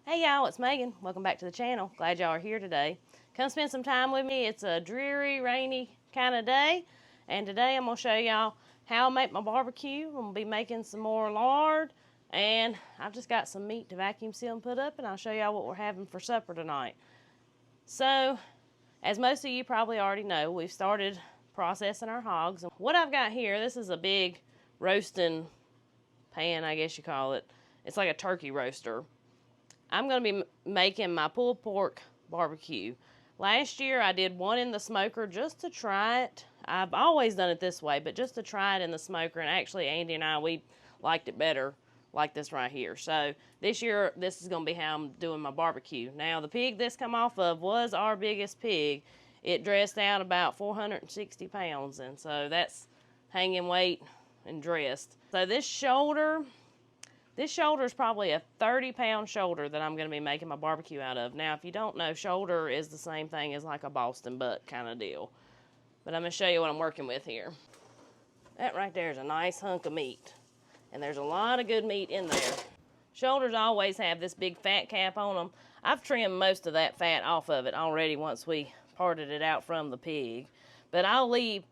Hey y'all, it's Megan. Welcome back to the channel. Glad y'all are here today. Come spend some time with me. It's a dreary, rainy kind of day. And today I'm going to show y'all how I make my barbecue. I'm going to be making some more lard. And I've just got some meat to vacuum seal and put up. And I'll show y'all what we're having for supper tonight. So, as most of you probably already know, we've started processing our hogs. What I've got here, this is a big roasting pan, I guess you call it. It's like a turkey roaster. I'm going to be making my pulled pork barbecue. Last year I did one in the smoker just to try it. I've always done it this way, but just to try it in the smoker. And actually Andy and I, we liked it better like this right here. So this year, this is going to be how I'm doing my barbecue. Now the pig this come off of was our biggest pig. It dressed out about 460 pounds. And so that's hanging weight and dressed. So this shoulder is probably a 30-pound shoulder that I'm going to be making my barbecue out of. Now, if you don't know, shoulder is the same thing as like a Boston butt kind of deal. But I'm going to show you what I'm working with here. That right there is a nice hunk of meat. And there's a lot of good meat in there. Shoulders always have this big fat cap on them. I've trimmed most of that fat off of it already once we parted it out from the pig. But I'll leave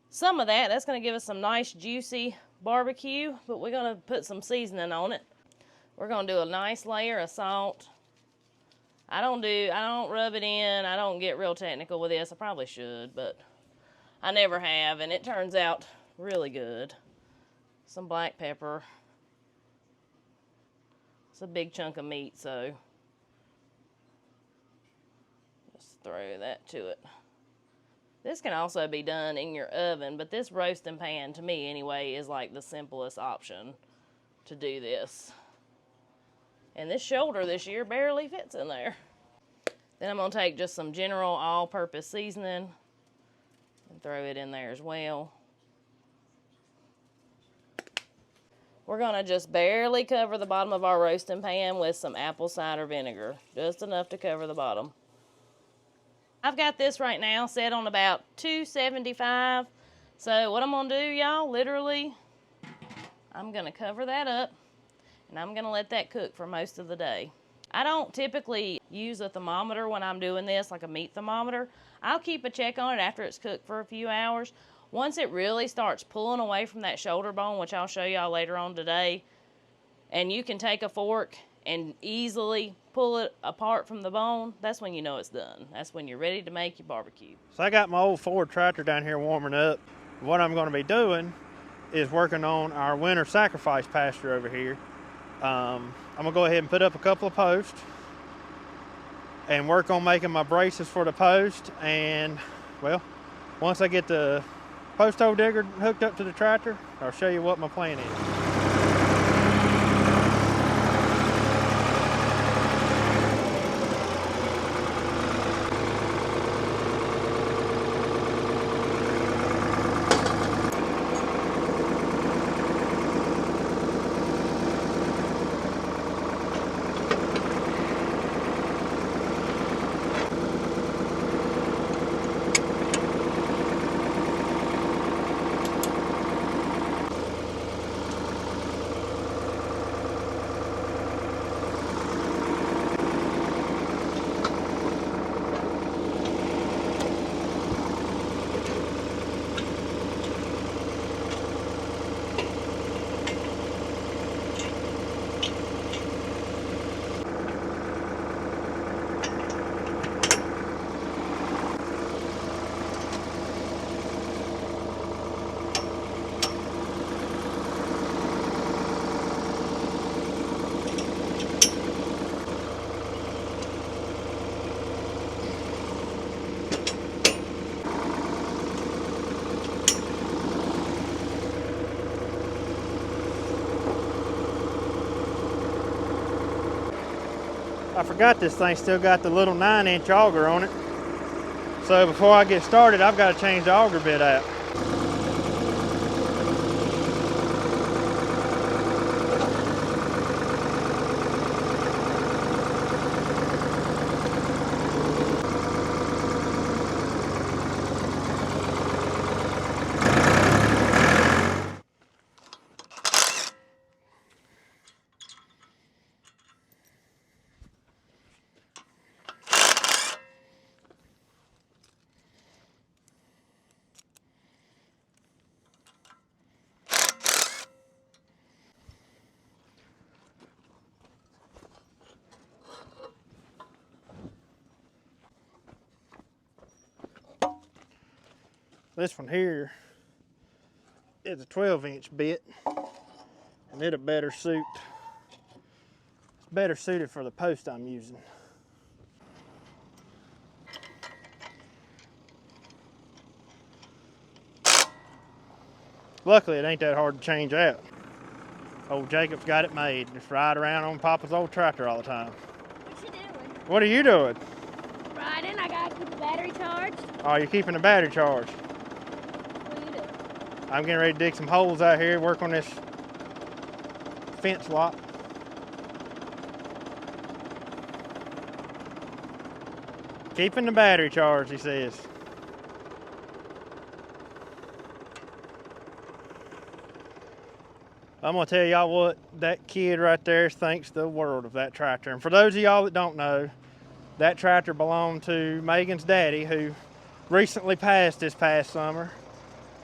some of that. That's going to give us some nice juicy barbecue, but we're going to put some seasoning on it. We're going to do a nice layer of salt. I don't rub it in. I don't get real technical with this. I probably should, but I never have, and it turns out really good. Some black pepper. It's a big chunk of meat, so just throw that to it. This can also be done in your oven, but this roasting pan, to me anyway, is like the simplest option to do this. And this shoulder this year barely fits in there. Then I'm going to take just some general all-purpose seasoning and throw it in there as well. We're going to just barely cover the bottom of our roasting pan with some apple cider vinegar. Just enough to cover the bottom. I've got this right now set on about 275. So what I'm going to do, y'all, literally, I'm going to cover that up, and I'm going to let that cook for most of the day. I don't typically use a thermometer when I'm doing this, like a meat thermometer. I'll keep a check on it after it's cooked for a few hours. Once it really starts pulling away from that shoulder bone, which I'll show y'all later on today, and you can take a fork and easily pull it apart from the bone, that's when you know it's done. That's when you're ready to make your barbecue. So I got my old Ford tractor down here warming up. What I'm going to be doing is working on our winter sacrifice pasture over here. I'm going to go ahead and put up a couple of posts and work on making my braces for the post. And, well, once I get the post hole digger hooked up to the tractor, I'll show you what my plan is. I forgot this thing still got the little 9-inch auger on it. So before I get started, I've got to change the auger bit out. This one here is a 12-inch bit, and it'll better suit. It's better suited for the post I'm using. Luckily, it ain't that hard to change out. Old Jacob's got it made. Just ride around on Papa's old tractor all the time. What you doing? What are you doing? Riding. I gotta keep the battery charged. Oh, you're keeping the battery charged. What are you doing? I'm getting ready to dig some holes out here, work on this fence lot. Keeping the battery charged, he says. I'm gonna tell y'all what, that kid right there thinks the world of that tractor. And for those of y'all that don't know, that tractor belonged to Megan's daddy, who recently passed this past summer.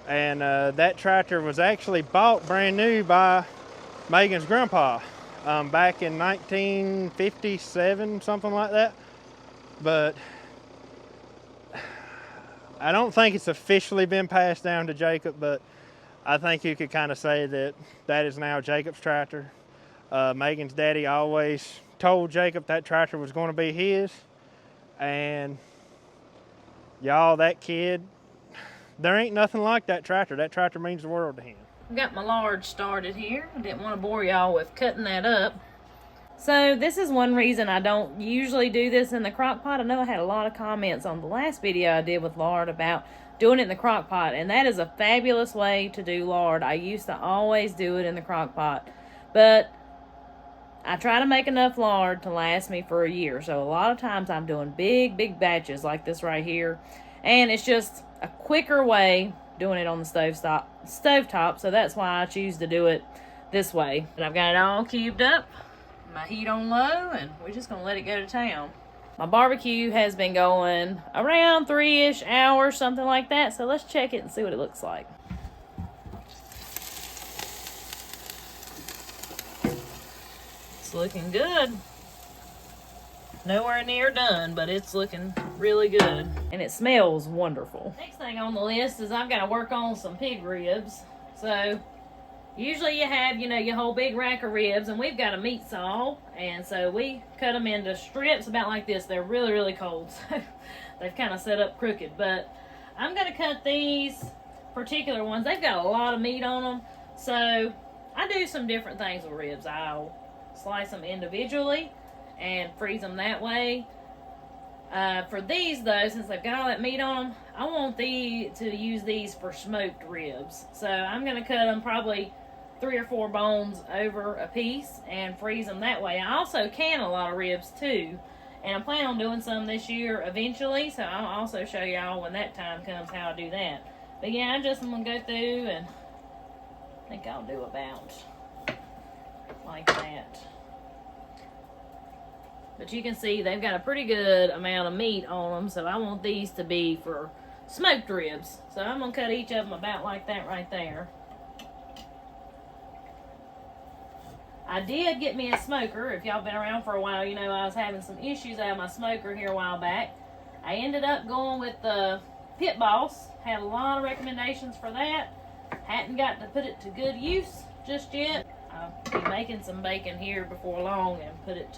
And that tractor was actually bought brand new by Megan's grandpa back in 1957, something like that. But I don't think it's officially been passed down to Jacob, but I think you could kind of say that that is now Jacob's tractor. Megan's daddy always told Jacob that tractor was going to be his. And y'all, that kid, there ain't nothing like that tractor. That tractor means the world to him. I've got my lard started here. I didn't want to bore y'all with cutting that up. So this is one reason I don't usually do this in the crock pot. I know I had a lot of comments on the last video I did with lard about doing it in the crock pot, and that is a fabulous way to do lard. I used to always do it in the crock pot, but I try to make enough lard to last me for a year. So a lot of times I'm doing big batches like this right here, and it's just a quicker way doing it on the stovetop. So that's why I choose to do it this way. And I've got it all cubed up, my heat on low, and we're just gonna let it go to town. My barbecue has been going around 3-ish hours, something like that. So let's check it and see what it looks like. It's looking good. Nowhere near done, but it's looking really good. And it smells wonderful. Next thing on the list is I've got to work on some pig ribs. So usually you have, your whole big rack of ribs, and we've got a meat saw, and so we cut them into strips about like this. They're really cold, so they've kind of set up crooked, but I'm going to cut these particular ones. They've got a lot of meat on them, so I do some different things with ribs. I'll slice them individually and freeze them that way. For these though, since they've got all that meat on them, I want to use these for smoked ribs. So I'm going to cut them probably 3 or 4 bones over a piece and freeze them that way. I also can a lot of ribs too, and I'm planning on doing some this year eventually, so I'll also show y'all when that time comes how I do that. But yeah, I'm going to go through, and I think I'll do about like that. But you can see they've got a pretty good amount of meat on them, so I want these to be for smoked ribs. So I'm going to cut each of them about like that right there. I did get me a smoker. If y'all been around for a while, you know I was having some issues out of my smoker here a while back. I ended up going with the Pit Boss. Had a lot of recommendations for that. Hadn't got to put it to good use just yet. I'll be making some bacon here before long and put it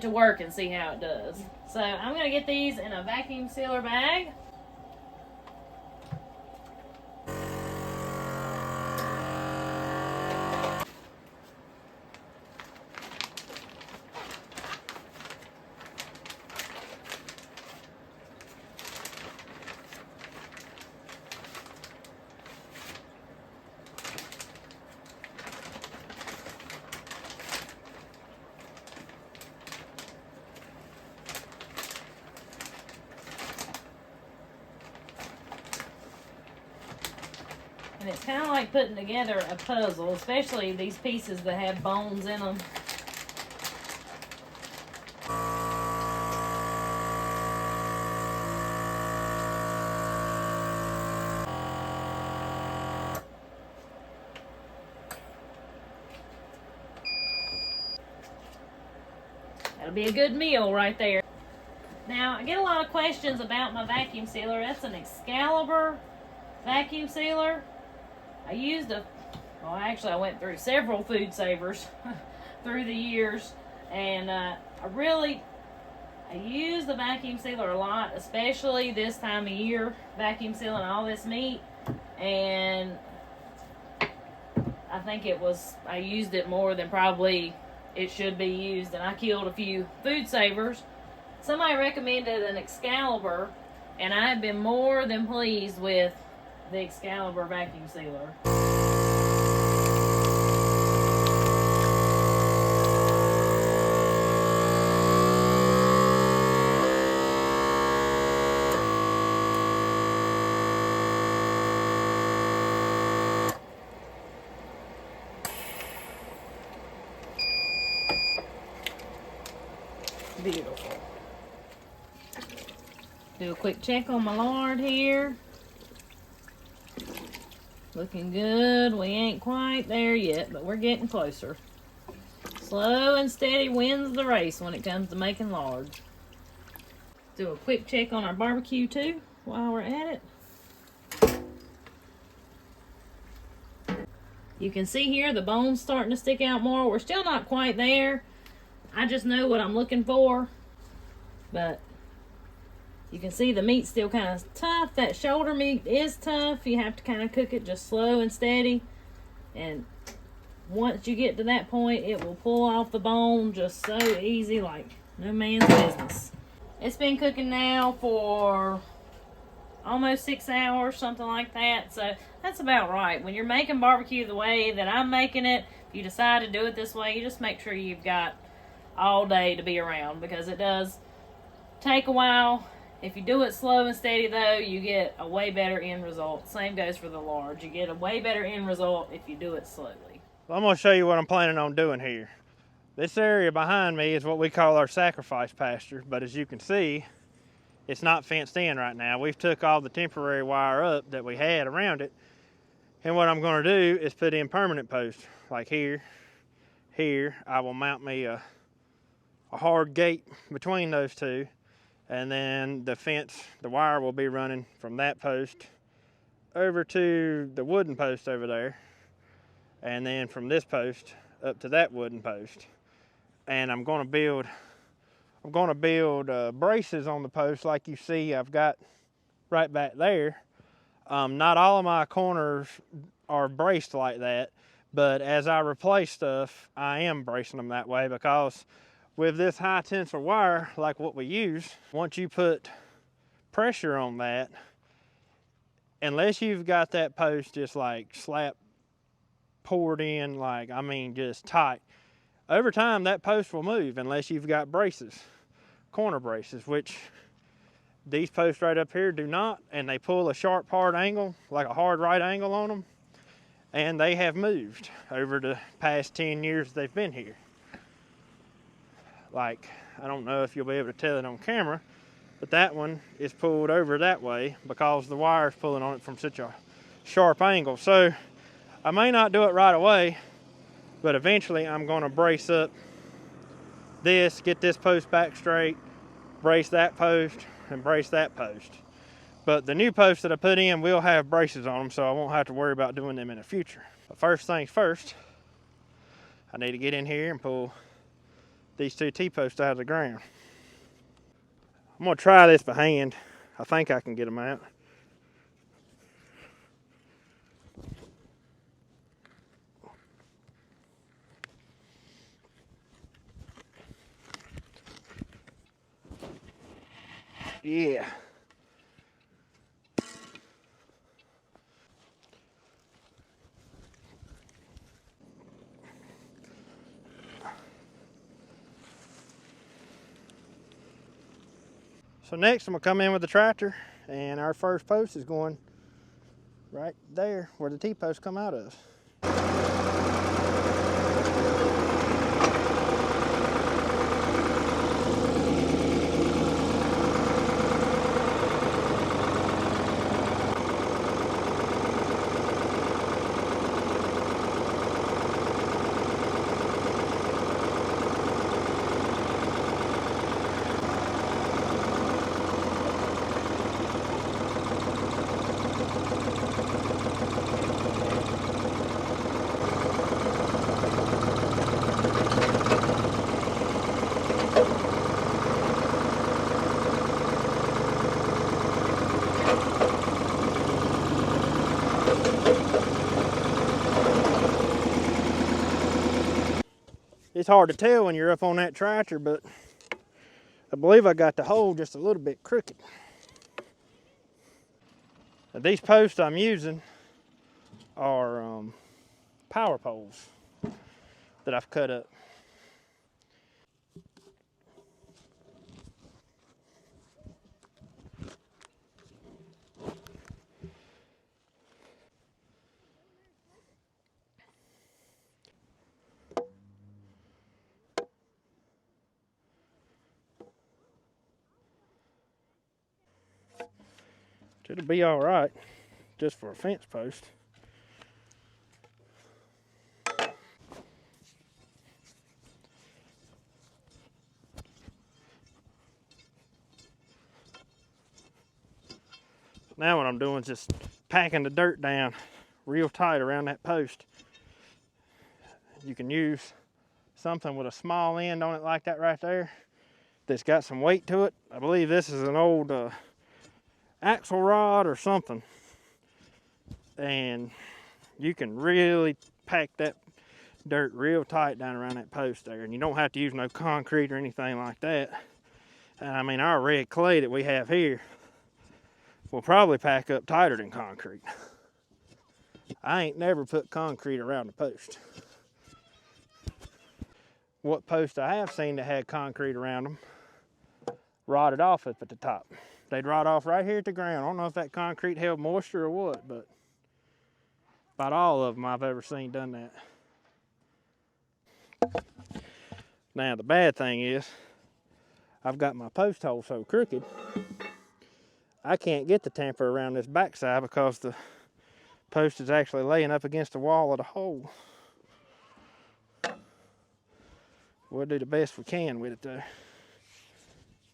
to work and see how it does. So I'm going to get these in a vacuum sealer bag. And it's kind of like putting together a puzzle, especially these pieces that have bones in them. That'll be a good meal right there. Now, I get a lot of questions about my vacuum sealer. That's an Excalibur vacuum sealer. I went through several food savers through the years, and I use the vacuum sealer a lot, especially this time of year, vacuum sealing all this meat, and I think I used it more than probably it should be used, and I killed a few food savers. Somebody recommended an Excalibur, and I have been more than pleased with the Excalibur vacuum sealer. Beautiful. Do a quick check on my lard here. Looking good. We ain't quite there yet, but we're getting closer. Slow and steady wins the race when it comes to making lard. Do a quick check on our barbecue too while we're at it. You can see here the bone's starting to stick out more. We're still not quite there. I just know what I'm looking for, but you can see the meat's still kind of tough. That shoulder meat is tough. You have to kind of cook it just slow and steady, and once you get to that point, it will pull off the bone just so easy, like no man's business. It's been cooking now for almost 6 hours, something like that, so that's about right. When you're making barbecue the way that I'm making it, if you decide to do it this way, you just make sure you've got all day to be around, because it does take a while. If you do it slow and steady though, you get a way better end result. Same goes for the lard. You get a way better end result if you do it slowly. Well, I'm going to show you what I'm planning on doing here. This area behind me is what we call our sacrifice pasture, but as you can see, it's not fenced in right now. We've took all the temporary wire up that we had around it, and what I'm going to do is put in permanent posts. Like here, I will mount me a hard gate between those two, and then the wire will be running from that post over to the wooden post over there, and then from this post up to that wooden post. And I'm going to build braces on the post like you see I've got right back there. Not all of my corners are braced like that, but as I replace stuff, I am bracing them that way, because with this high tensile wire, like what we use, once you put pressure on that, unless you've got that post just like slap poured in, like, I mean, just tight, over time that post will move unless you've got braces, corner braces, which these posts right up here do not, and they pull a sharp hard angle, like a hard right angle on them, and they have moved over the past 10 years they've been here. Like, I don't know if you'll be able to tell it on camera, but that one is pulled over that way because the wire is pulling on it from such a sharp angle. So I may not do it right away, but eventually I'm going to brace up this, get this post back straight, brace that post, and brace that post. But the new posts that I put in will have braces on them, so I won't have to worry about doing them in the future. But first things first, I need to get in here and pull these two T-posts out of the ground. I'm going to try this by hand. I think I can get them out. Yeah. So next I'm going to come in with the tractor, and our first post is going right there where the T-posts come out of. It's hard to tell when you're up on that tractor, but I believe I got the hole just a little bit crooked. Now, these posts I'm using are power poles that I've cut up. It'll be all right just for a fence post. Now what I'm doing is just packing the dirt down real tight around that post. You can use something with a small end on it like that right there that's got some weight to it. I believe this is an old axle rod or something, and you can really pack that dirt real tight down around that post there, and you don't have to use no concrete or anything like that. And I mean, our red clay that we have here will probably pack up tighter than concrete. I ain't never put concrete around the post. What post I have seen that had concrete around them rotted off up at the top. They'd rot off right here at the ground. I don't know if that concrete held moisture or what, but about all of them I've ever seen done that. Now the bad thing is, I've got my post hole so crooked, I can't get the tamper around this backside because the post is actually laying up against the wall of the hole. We'll do the best we can with it though.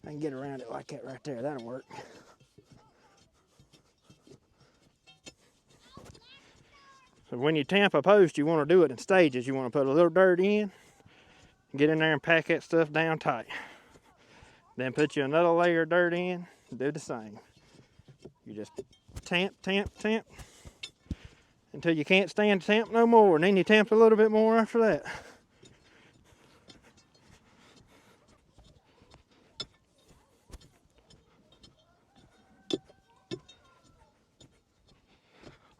I can get around it like that right there, that'll work. So when you tamp a post, you want to do it in stages. You want to put a little dirt in, get in there and pack that stuff down tight. Then put you another layer of dirt in, do the same. You just tamp, tamp, tamp, until you can't stand to tamp no more, and then you tamp a little bit more after that.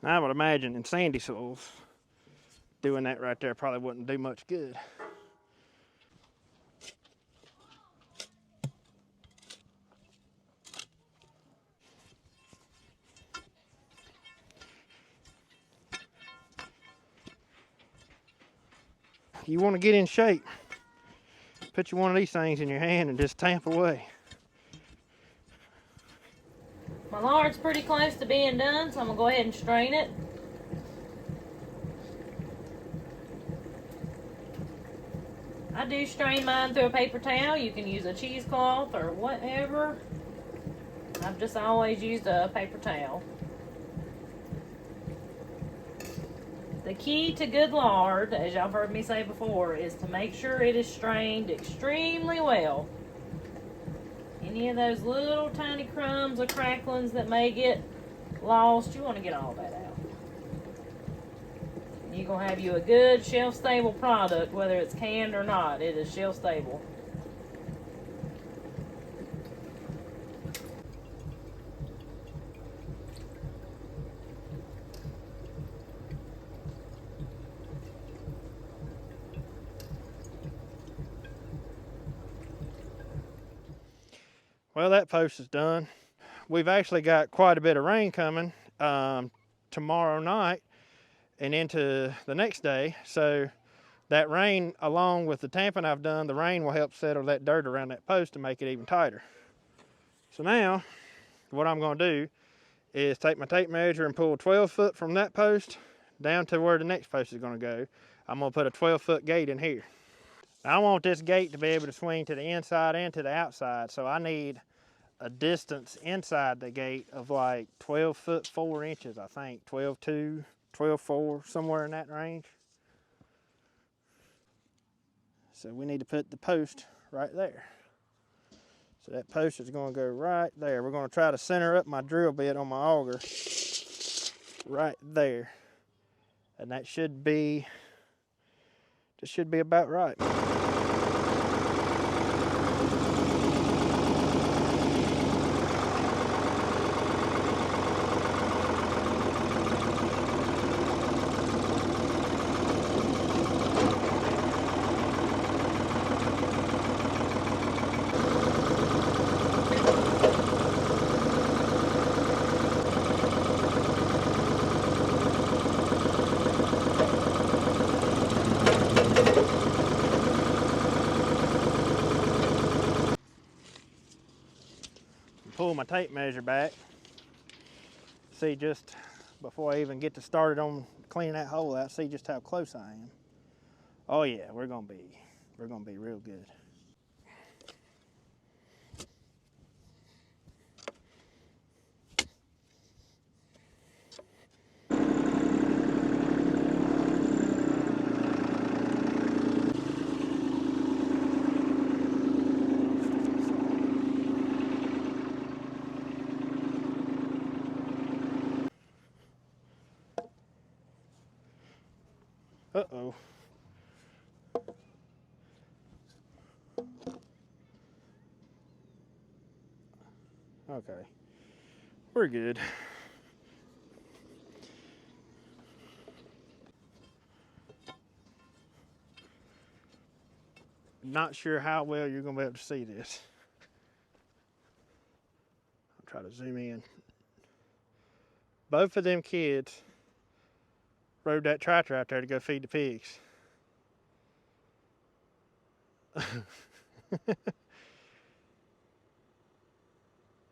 I would imagine in sandy soils, doing that right there probably wouldn't do much good. You want to get in shape, put you one of these things in your hand and just tamp away. My lard's pretty close to being done, so I'm gonna go ahead and strain it. I do strain mine through a paper towel. You can use a cheesecloth or whatever. I've just always used a paper towel. The key to good lard, as y'all have heard me say before, is to make sure it is strained extremely well. Any of those little tiny crumbs or cracklings that may get lost, you want to get all that out. You're going to have you a good shelf-stable product, whether it's canned or not. It is shelf-stable. Well, that post is done. We've actually got quite a bit of rain coming tomorrow night and into the next day. So that rain, along with the tamping I've done, the rain will help settle that dirt around that post to make it even tighter. So now, what I'm gonna do is take my tape measure and pull 12 foot from that post down to where the next post is gonna go. I'm gonna put a 12-foot gate in here. I want this gate to be able to swing to the inside and to the outside, so I need a distance inside the gate of like 12 foot 4 inches, I think. 12.2, 12.4, somewhere in that range. So we need to put the post right there. So that post is going to go right there. We're going to try to center up my drill bit on my auger right there. And that should be about right. pull my tape measure back. See, just before I even get to started on cleaning that hole out, see just how close I am. Oh yeah, we're gonna be real good. Uh-oh. Okay, we're good. Not sure how well you're gonna be able to see this. I'll try to zoom in. Both of them kids rode that tractor out there to go feed the pigs.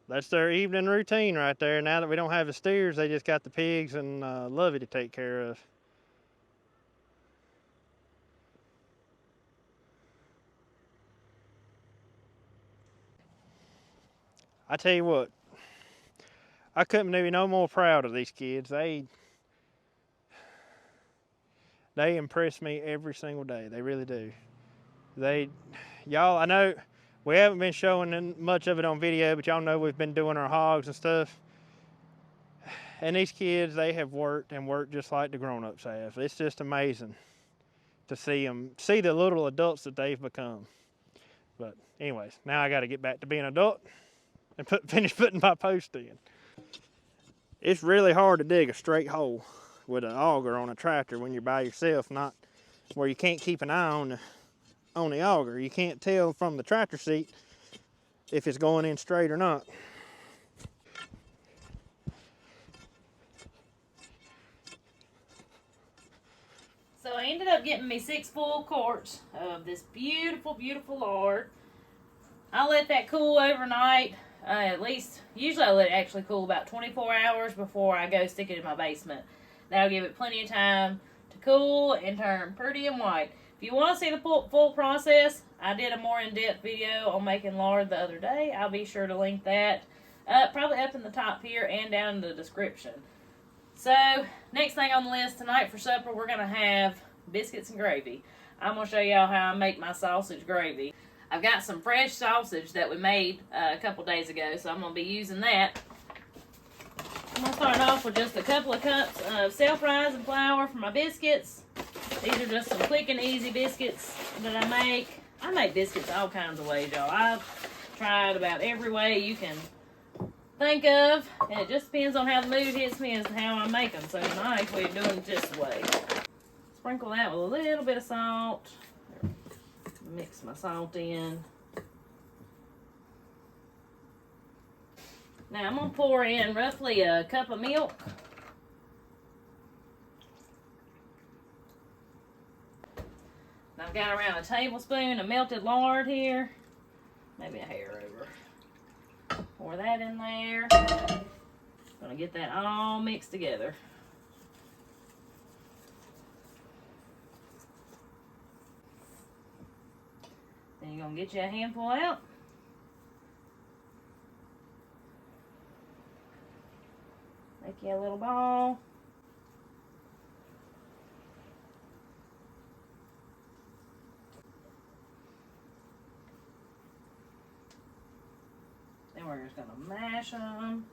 That's their evening routine right there. Now that we don't have the steers, they just got the pigs and Lovey to take care of. I tell you what, I couldn't be no more proud of these kids. They impress me every single day. They really do. Y'all, I know we haven't been showing much of it on video, but y'all know we've been doing our hogs and stuff. And these kids, they have worked and worked just like the grown-ups have. It's just amazing to see them, see the little adults that they've become. But anyways, now I got to get back to being an adult and finish putting my post in. It's really hard to dig a straight hole with an auger on a tractor when you're by yourself, not where you can't keep an eye on the auger. You can't tell from the tractor seat if it's going in straight or not. So I ended up getting me 6 full quarts of this beautiful, beautiful lard. I let that cool overnight. Usually I let it actually cool about 24 hours before I go stick it in my basement. That'll give it plenty of time to cool and turn pretty and white. If you want to see the full process, I did a more in-depth video on making lard the other day. I'll be sure to link that probably up in the top here and down in the description. So, next thing on the list tonight for supper, we're going to have biscuits and gravy. I'm going to show y'all how I make my sausage gravy. I've got some fresh sausage that we made a couple days ago, so I'm going to be using that. I'm going to start off with just a couple of cups of self-rising flour for my biscuits. These are just some quick and easy biscuits that I make. I make biscuits all kinds of ways, y'all. I've tried about every way you can think of, and it just depends on how the mood hits me as to how I make them. So tonight we're doing it this way. Sprinkle that with a little bit of salt. Mix my salt in. Now I'm going to pour in roughly a cup of milk. I've got around a tablespoon of melted lard here. Maybe a hair over. Pour that in there. Gonna get that all mixed together. Then you're gonna get you a handful out. Make you a little ball. Then we're just gonna mash them.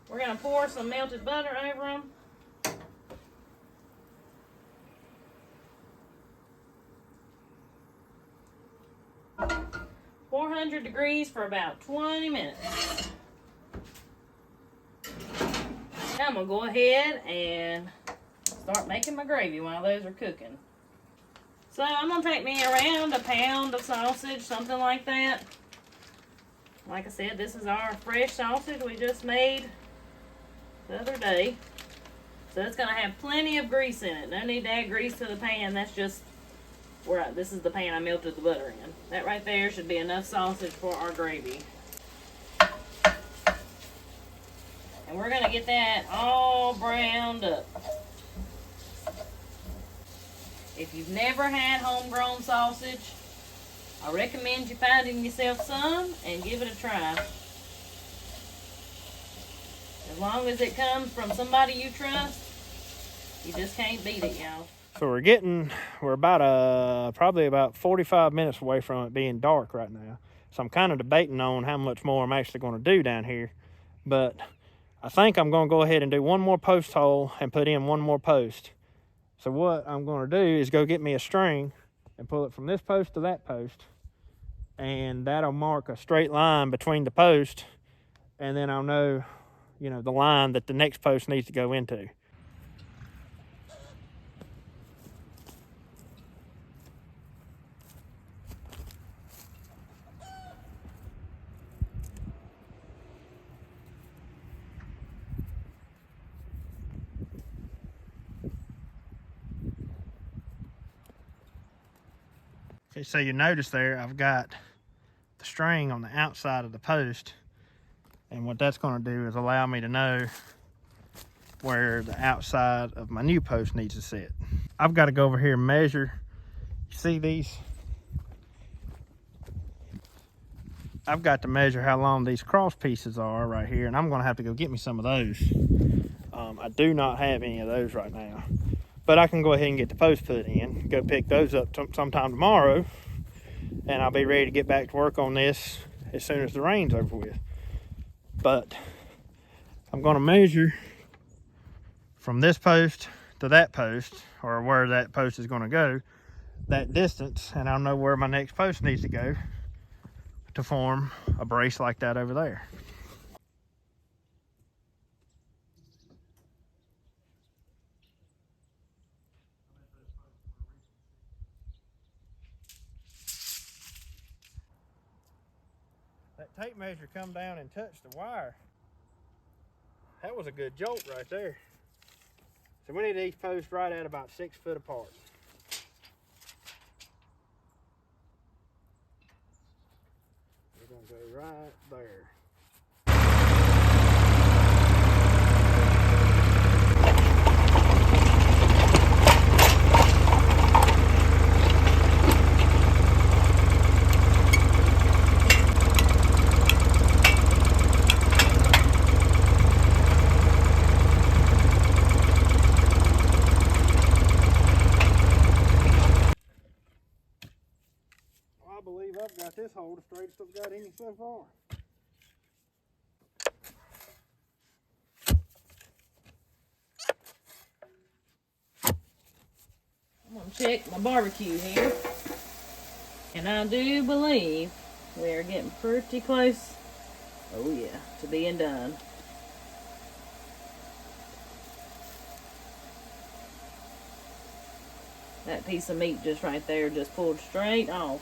We're gonna pour some melted butter over them. 400 degrees for about 20 minutes. Now I'm gonna go ahead and start making my gravy while those are cooking. So I'm gonna take me around a pound of sausage, something like that. Like I said, this is our fresh sausage we just made the other day. So it's gonna have plenty of grease in it. No need to add grease to the pan. That's just where this is the pan I melted the butter in. That right there should be enough sausage for our gravy. And we're gonna get that all browned up. If you've never had homegrown sausage, I recommend you finding yourself some and give it a try. As long as it comes from somebody you trust, you just can't beat it, y'all. So we're about probably about 45 minutes away from it being dark right now. So I'm kind of debating on how much more I'm actually going to do down here. But I think I'm going to go ahead and do one more post hole and put in one more post. So what I'm going to do is go get me a string and pull it from this post to that post. And that'll mark a straight line between the posts. And then I'll know, you know, the line that the next post needs to go into. Okay, so you notice there, I've got the string on the outside of the post, and what that's going to do is allow me to know where the outside of my new post needs to sit. I've got to go over here and measure. You see these? I've got to measure how long these cross pieces are right here, and I'm going to have to go get me some of those. I do not have any of those right now. But I can go ahead and get the post put in, go pick those up sometime tomorrow, and I'll be ready to get back to work on this as soon as the rain's over with. But I'm going to measure from this post to that post, or where that post is going to go, that distance, and I'll know where my next post needs to go to form a brace like that over there. That tape measure come down and touched the wire. That was a good jolt right there. So we need these posts right at about 6 foot apart. We're gonna go right there. I believe I've got this hole the straightest I've got any so far. I'm gonna check my barbecue here. And I do believe we are getting pretty close, oh yeah, to being done. That piece of meat just right there just pulled straight off.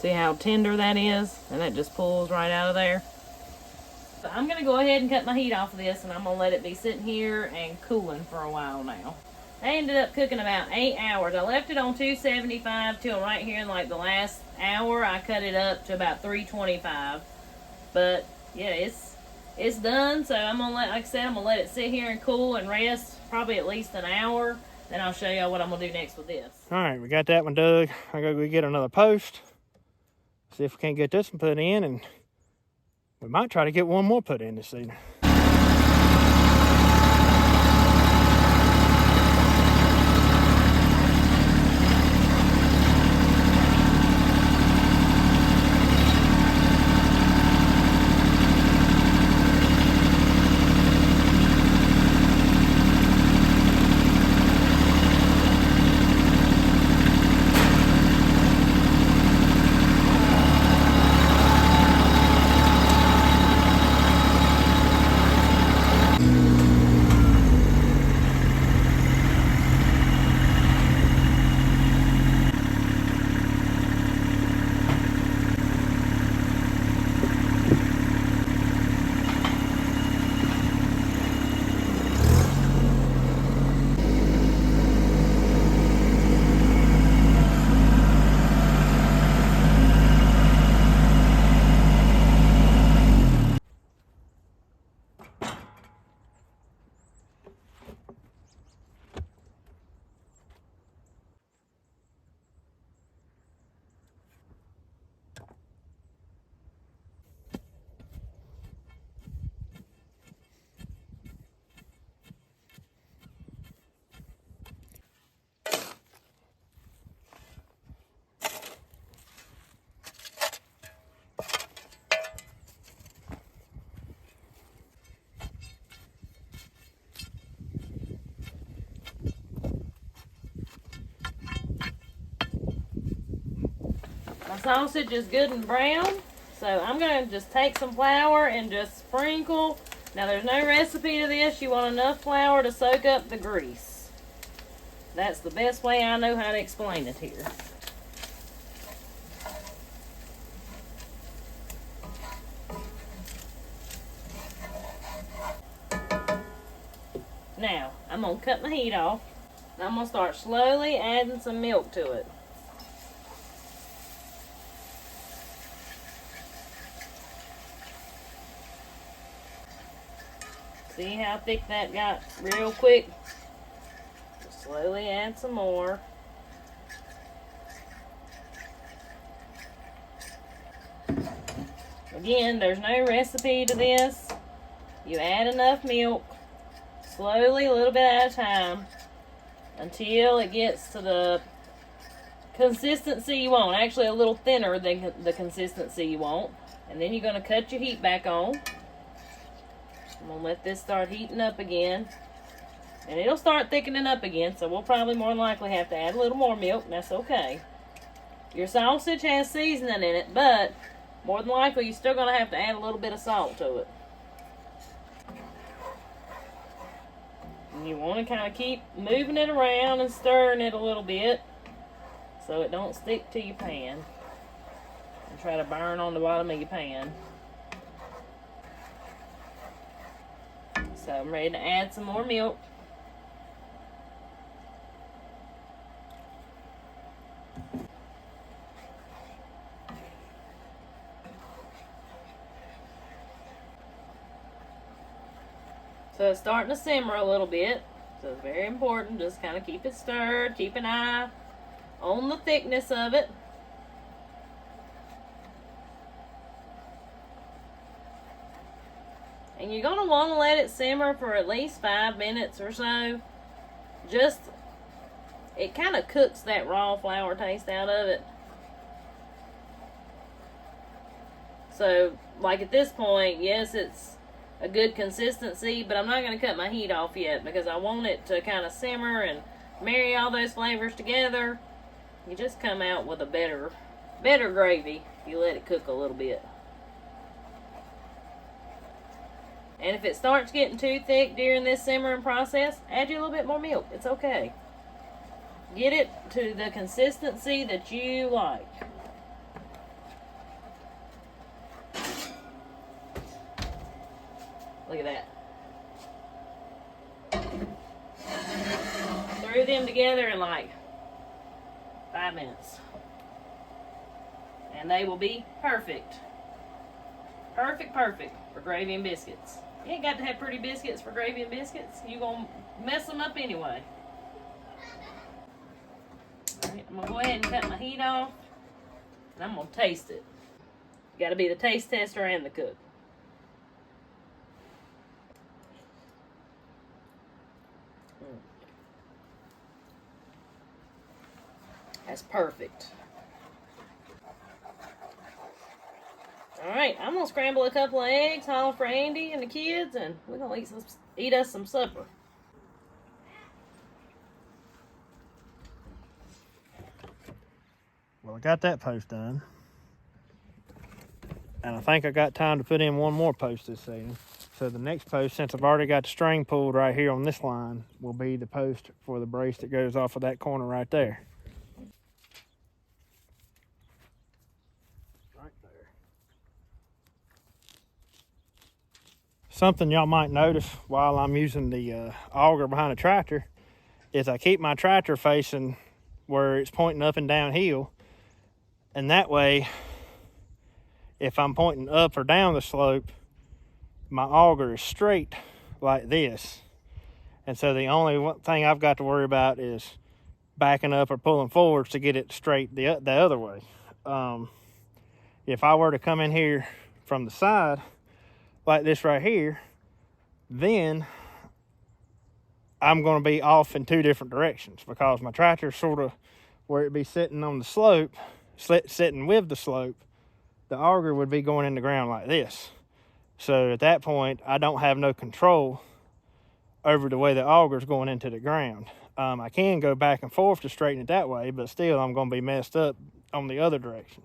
See how tender that is? And that just pulls right out of there. So I'm going to go ahead and cut my heat off of this, and I'm going to let it be sitting here and cooling for a while now. I ended up cooking about 8 hours. I left it on 275 till right here in like the last hour. I cut it up to about 325. But yeah, it's done. So I'm going to let, like I said, I'm going to let it sit here and cool and rest probably at least an hour. Then I'll show y'all what I'm going to do next with this. All right, we got that one dug. I gotta go get another post. See if we can't get this one put in, and we might try to get one more put in this evening. My sausage is good and brown, so I'm going to just take some flour and just sprinkle. Now there's no recipe to this. You want enough flour to soak up the grease. That's the best way I know how to explain it here. Now, I'm going to cut my heat off. I'm going to start slowly adding some milk to it. See how thick that got real quick? Just slowly add some more. Again, there's no recipe to this. You add enough milk, slowly, a little bit at a time, until it gets to the consistency you want. Actually, a little thinner than the consistency you want. And then you're going to cut your heat back on. I'm going to let this start heating up again. And it'll start thickening up again, so we'll probably more than likely have to add a little more milk, and that's okay. Your sausage has seasoning in it, but more than likely you're still going to have to add a little bit of salt to it. And you want to kind of keep moving it around and stirring it a little bit so it don't stick to your pan and try to burn on the bottom of your pan. So I'm ready to add some more milk. So it's starting to simmer a little bit. So it's very important. Just kind of keep it stirred. Keep an eye on the thickness of it. And you're going to want to let it simmer for at least 5 minutes or so. Just, it kind of cooks that raw flour taste out of it. So, like at this point, yes, it's a good consistency, but I'm not going to cut my heat off yet because I want it to kind of simmer and marry all those flavors together. You just come out with a better gravy if you let it cook a little bit. And if it starts getting too thick during this simmering process, add you a little bit more milk. It's okay. Get it to the consistency that you like. Look at that. Threw them together in like 5 minutes. And they will be perfect. Perfect for gravy and biscuits. You ain't got to have pretty biscuits for gravy and biscuits. You're going to mess them up anyway. Alright, I'm going to go ahead and cut my heat off. And I'm going to taste it. You got to be the taste tester and the cook. That's perfect. Alright, I'm going to scramble a couple of eggs, haul for Andy and the kids, and we're going to eat us some supper. Well, I got that post done. And I think I got time to put in one more post this evening. So the next post, since I've already got the string pulled right here on this line, will be the post for the brace that goes off of that corner right there. Something y'all might notice while I'm using the auger behind the tractor is I keep my tractor facing where it's pointing up and downhill. And that way, if I'm pointing up or down the slope, my auger is straight like this. And so the only thing I've got to worry about is backing up or pulling forwards to get it straight the other way. If I were to come in here from the side, like this right here, then I'm going to be off in two different directions because my tractor's sort of where it'd be sitting on the slope, sitting with the slope, the auger would be going in the ground like this. So at that point, I don't have no control over the way the auger's going into the ground. I can go back and forth to straighten it that way, but still I'm going to be messed up on the other direction.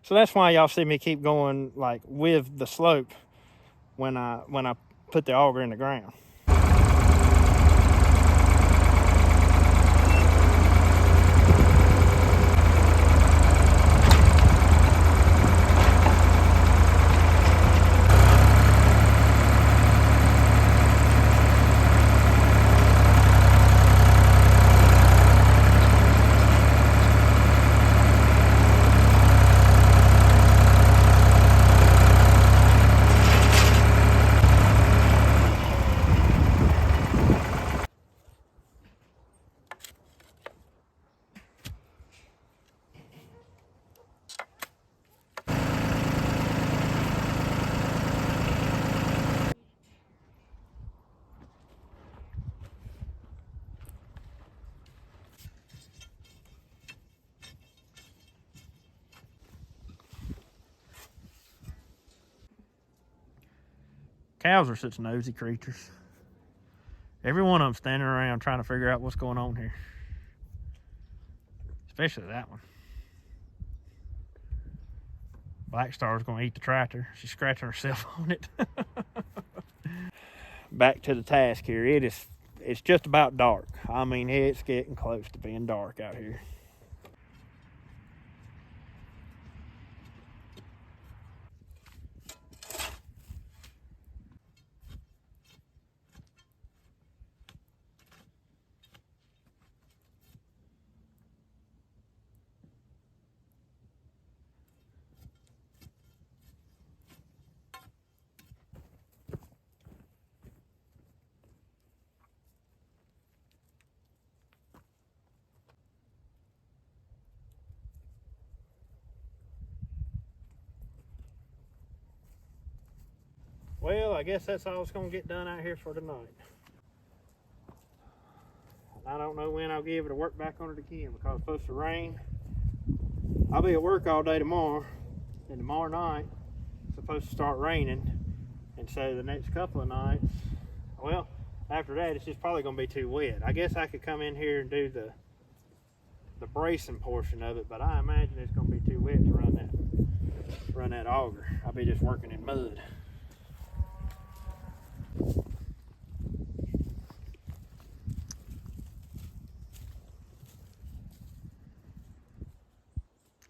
So that's why y'all see me keep going like with the slope when I put the auger in the ground. Cows are such nosy creatures. Every one of them standing around trying to figure out what's going on here. Especially that one. Black Star's gonna eat the tractor. She's scratching herself on it. Back to the task here. It's just about dark. I mean, it's getting close to being dark out here. Well, I guess that's all it's going to get done out here for tonight. I don't know when I'll be able to work back on it again because it's supposed to rain. I'll be at work all day tomorrow, and tomorrow night it's supposed to start raining. And so the next couple of nights, well, after that it's just probably going to be too wet. I guess I could come in here and do the bracing portion of it, but I imagine it's going to be too wet to run that auger. I'll be just working in mud.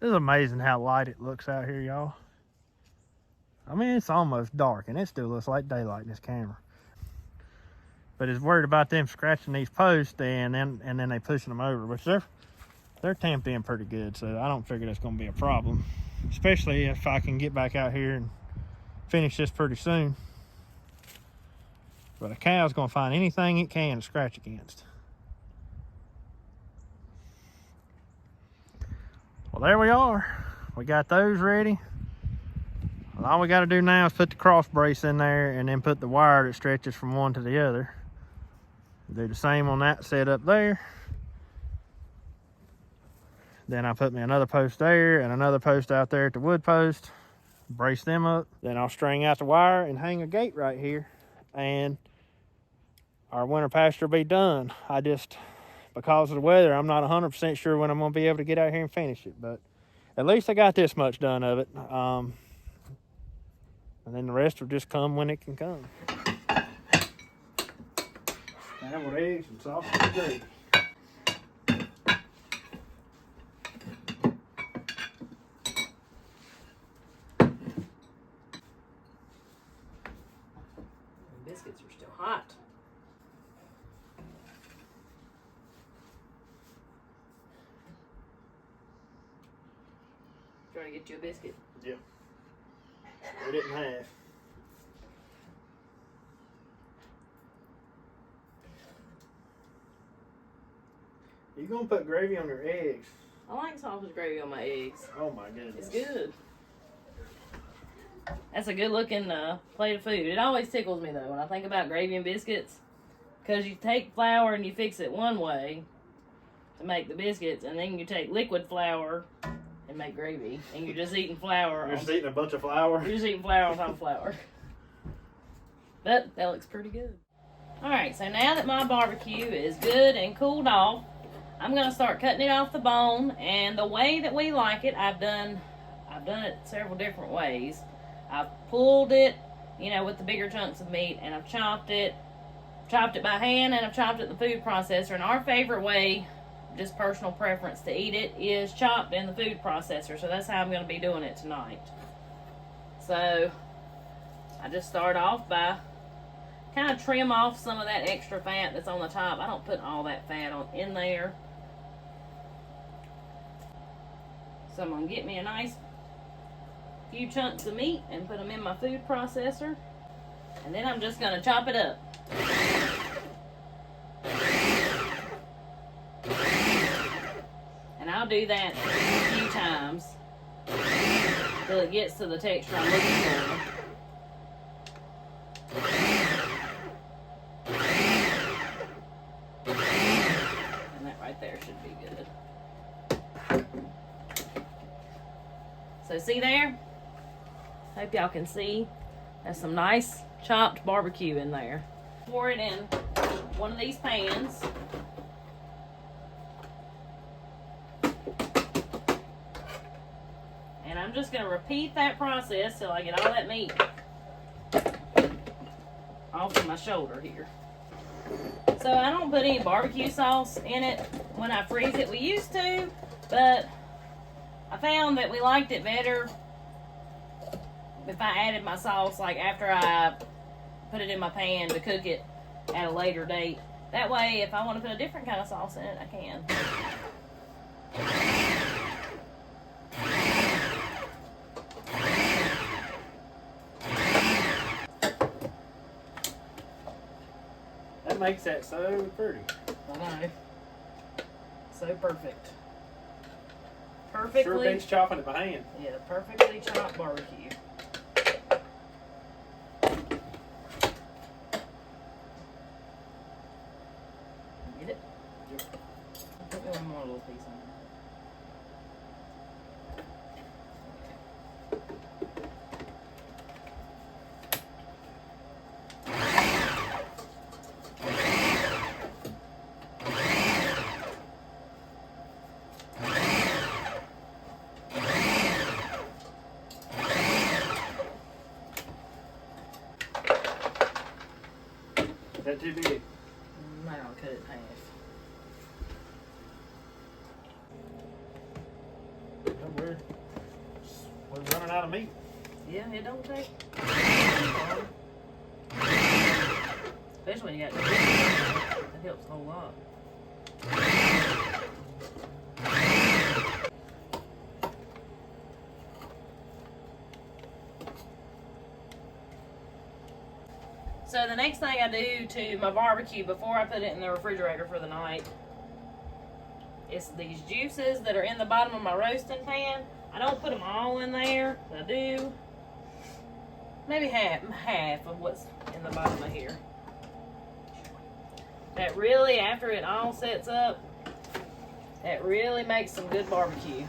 It's amazing how light it looks out here, y'all. I mean, it's almost dark and it still looks like daylight in this camera. But it's worried about them scratching these posts and then they pushing them over, which they're tamped in pretty good, so I don't figure that's gonna be a problem. Especially if I can get back out here and finish this pretty soon. But a cow's gonna find anything it can to scratch against. Well, there we are. We got those ready. All we got to do now is put the cross brace in there and then put the wire that stretches from one to the other. Do the same on that setup there. Then I put me another post there and another post out there at the wood post. Brace them up. Then I'll string out the wire and hang a gate right here. And our winter pasture will be done. Because of the weather, I'm not 100% sure when I'm going to be able to get out here and finish it, but at least I got this much done of it. And then the rest will just come when it can come. Scrambled eggs and sausage and gravy. Biscuits are still hot. Trying to get you a biscuit. Yeah. Split it in half. You gonna put gravy on your eggs? I like sausage gravy on my eggs. Oh my goodness. It's good. That's a good looking plate of food. It always tickles me though when I think about gravy and biscuits. Because you take flour and you fix it one way to make the biscuits, and then you take liquid flour and make gravy, and you're just eating flour. You're just eating a bunch of flour? You're just eating flour on top of flour. But that looks pretty good. Alright, so now that my barbecue is good and cooled off, I'm going to start cutting it off the bone, and the way that we like it, I've I've done it several different ways. I've pulled it, you know, with the bigger chunks of meat, and I've chopped it by hand, and I've chopped it in the food processor. And our favorite way, just personal preference, to eat it is chopped in the food processor. So that's how I'm going to be doing it tonight. So I just start off by kind of trim off some of that extra fat that's on the top. I don't put all that fat in there. So I'm going to get me a nice few chunks of meat and put them in my food processor. And then I'm just going to chop it up. And I'll do that a few times until it gets to the texture I'm looking for. And that right there should be good. So see there? Hope y'all can see. There's some nice chopped barbecue in there. Pour it in one of these pans. And I'm just going to repeat that process till I get all that meat off of my shoulder here. So I don't put any barbecue sauce in it when I freeze it. We used to, but I found that we liked it better if I added my sauce like after I put it in my pan to cook it at a later date. That way, if I want to put a different kind of sauce in it, I can. That makes that so pretty. I know. So perfect. Perfectly. Sure beats chopping it by hand. Yeah, perfectly chopped barbecue. Get it? Yep. Put me one more little piece on Is that too big? now I'll cut it in half. No, we're running out of meat. Yeah, it don't take. Especially when you got the chicken. That helps a whole lot. So the next thing I do to my barbecue before I put it in the refrigerator for the night is these juices that are in the bottom of my roasting pan. I don't put them all in there. I do maybe half of what's in the bottom of here. That really, after it all sets up, that really makes some good barbecue.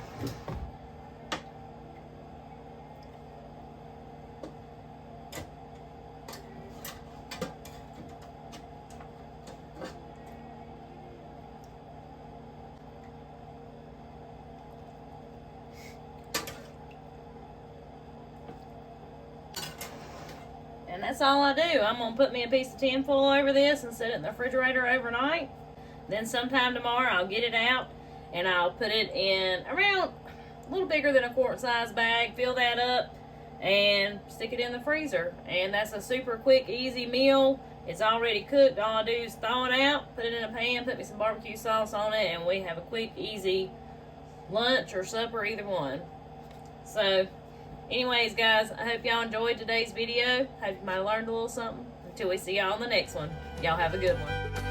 And that's all I do. I'm going to put me a piece of tin foil over this and set it in the refrigerator overnight. Then sometime tomorrow I'll get it out and I'll put it in around a little bigger than a quart size bag, fill that up, and stick it in the freezer. And that's a super quick, easy meal. It's already cooked. All I do is thaw it out, put it in a pan, put me some barbecue sauce on it, and we have a quick, easy lunch or supper, either one. So anyways, guys, I hope y'all enjoyed today's video. Hope you might have learned a little something. Until we see y'all on the next one, y'all have a good one.